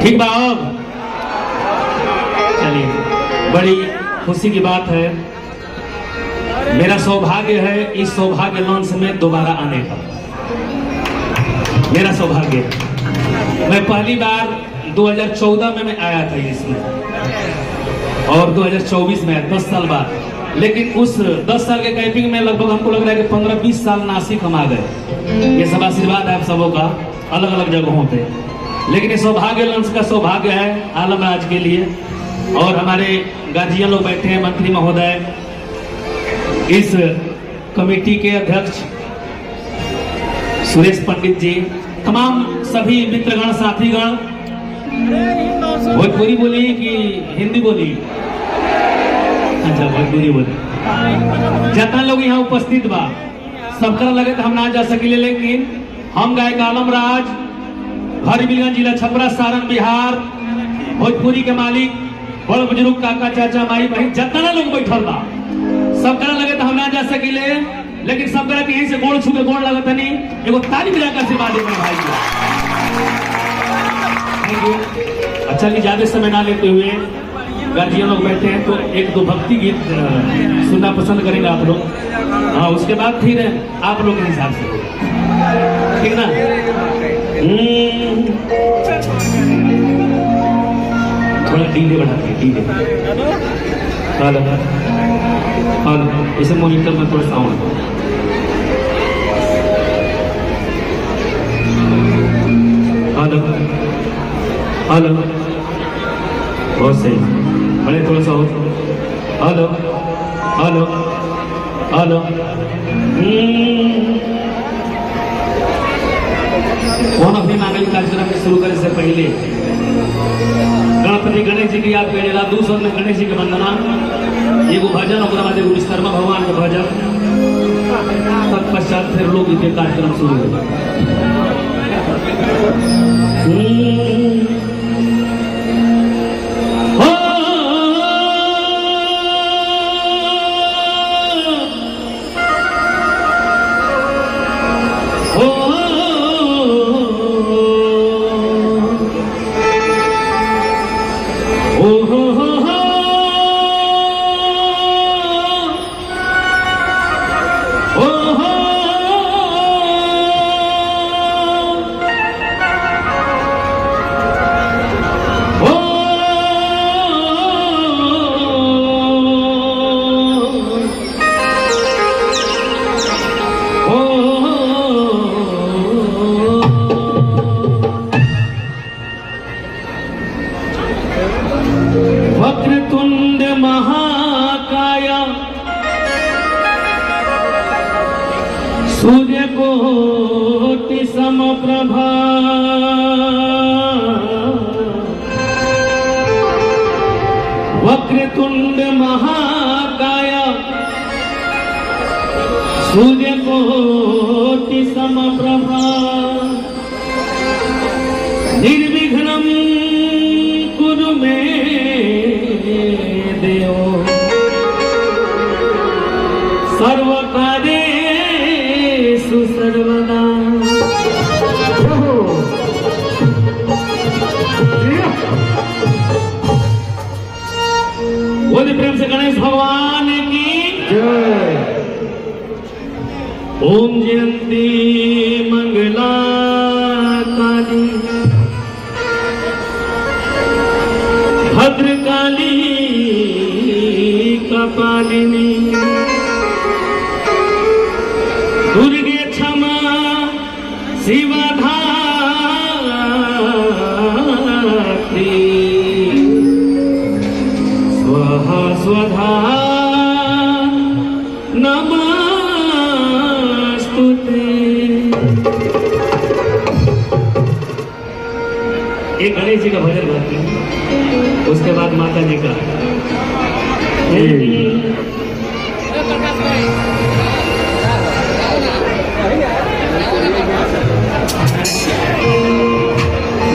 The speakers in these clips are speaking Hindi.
ठीक बाब, चलिए, बड़ी खुशी की बात है। मेरा सौभाग्य है इस सौभाग्य लॉन्च में दोबारा आने का। मेरा सौभाग्य, मैं पहली बार 2014 में मैं आया था इसमें और 2024 में 10 साल बाद। लेकिन उस 10 साल के कैंपिंग में लगभग हमको लग रहा है कि 15-20 साल नासिक हम आ गए। ये सब आशीर्वाद है आप सबों का अलग अलग जगहों पे। लेकिन ये सौभाग्य लंच का सौभाग्य है आलमराज के लिए। और हमारे गार्जियन लोग बैठे हैं, मंत्री महोदय, इस कमेटी के अध्यक्ष सुरेश पंडित जी, तमाम सभी मित्रगण साथीगण। भोजपुरी बोली कि हिंदी बोली? अच्छा, भोजपुरी बोली। जितना लोग यहाँ उपस्थित बा सबका लगे तो हम ना जा सकिले, लेकिन हम गायक आलमराज, हरिबिलगंज जिला छपरा सारण बिहार, भोजपुरी के मालिक, बड़ बुजुर्ग, काका चाचा माई बहन जितना लोग बैठल बा सबका लगे तो हम ना जा सकिले, लेकिन सब के यहीं से गोड़ छू के गोड़ लगता नहीं। एगो ताली बजा कर आशीर्वाद दे मेरे भाई को। अच्छा, ज्यादा समय ना लेते हुए गार्जियन लोग बैठे हैं तो एक दो भक्ति गीत सुनना पसंद करेंगे आप लोग। हाँ, उसके बाद फिर आप लोग के हिसाब से, ठीक ना? थोड़ा डीले बढ़ाते हैं, डीले। हेलो हेलो, इसे मॉनिटर में थोड़ा साउंड। हेलो हेलो, बहुत सही, बड़े थोड़ा सा हो। Hello hello hello. कौन अपने मांगल कार्यक्रम में शुरू करे से पहले गणपति गणेश जी की याद करेला। दूसरा में गणेश जी के वंदना, एगो भजन, और बाद एगो विश्वकर्मा भगवान के भजन, तत्पश्चात फिर लोग के कार्यक्रम शुरू होगा। वक्रतुंड महाकाय सूर्यकोटि समप्रभा वक्रतुंड महाकाय सूर्यकोटि समप्रभा निर्विघ्नं कुरु मे देव सर्वकार्येषु सर्वदा। बोलिए प्रेम से गणेश भगवान की जय। ओम जयंती मंगला काली भद्रकाली कपालिनी दुर्गे क्षमा शिवा धात्री स्वाहा स्वधा नमस्तुते। एक गणेश जी का भजन गाते हैं, उसके बाद माता जी का।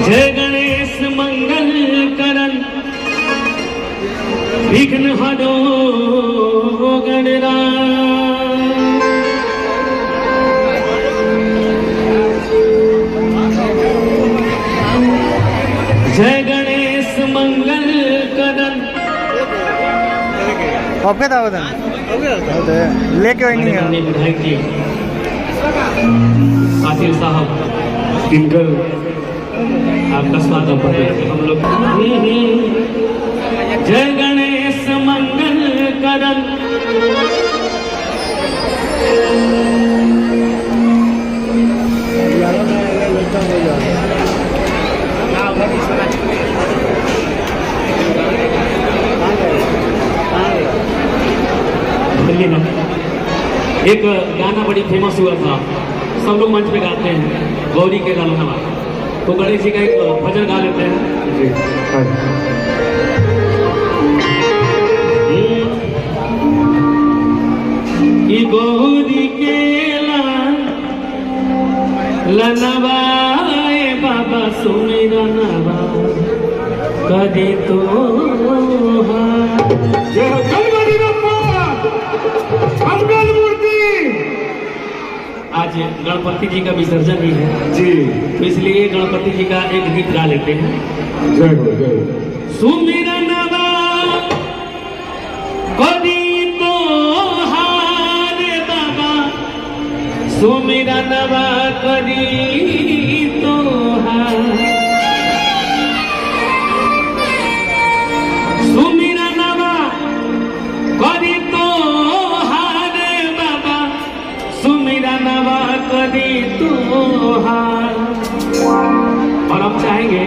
जय गणेश मंगल करण विघ्न हरो गणनाथ जय गणेश मंगल कदन। आपके दावत है लेके वही नहीं है। विधायक जी आसिफ साहब किनकर आपका स्वागत करते हैं हम लोग। जय गणेश मंगल कदन। एक गाना बड़ी फेमस हुआ था, सब लोग मंच पे गाते हैं, गौरी के लालनवा। तो गणेश जी का एक भजन गा लेते हैं। कि गौरी के लालनवाए बाबा सुमेरा नवा कदी तो आज गणपति जी का विसर्जन ही है जी, तो इसलिए गणपति जी का एक गीत गा लेते हैं। जय हो जय। सुमेरा नवा कदी तो हारे बाबा सुमेरा नवा कदी तो हार। सुमेरा नवा कदी तो हारे बाबा सुमेरा नवा कदी तो हार। और हम चाहेंगे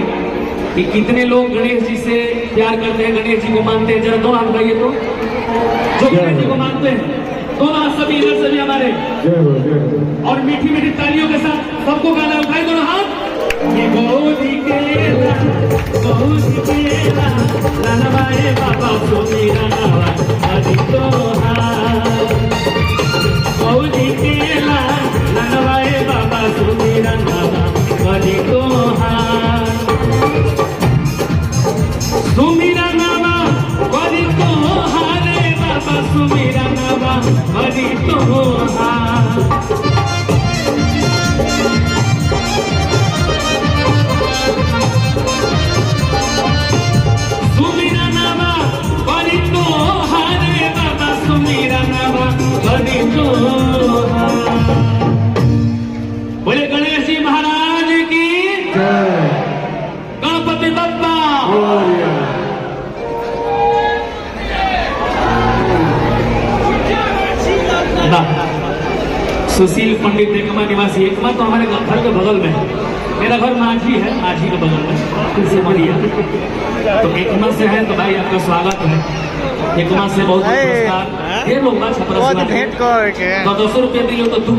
कि कितने लोग गणेश जी से प्यार करते हैं, गणेश जी को मानते हैं, जरा दोनों हाथ उठाइए। तो जो गणेश जी को मानते हैं दोनों हाथ, सभी इधर सभी हमारे। और मीठी मीठी तालियों के साथ सबको गाना उठाए दोनों हाथ। ये गौरी के लालनवाए बाबा सुमेरा नवा कदी तो हार। गौरी के लालनवाए बाबा सुमेरा नवा कदी तो हार। सुमेरा नवा कदी तो हारे बाबा सुमेरा नवा कदी तो हार। सुमेरा नवा कदी तो हारे बाबा सुमेरा नवा कदी तो हार। बोले गणेश जी महाराज की गणपति बप्पा। सुशील पंडित एकमा निवासी। एकमा तो हमारे घर के बगल में है। मेरा घर माझी है, माझी के बगल में तुलसी मरिया। तो एकमा से है, तो भाई आपका स्वागत है। एकमा से बहुत बहुत नमस्कार। ढेर लोग 10 रुपये दियो तो तू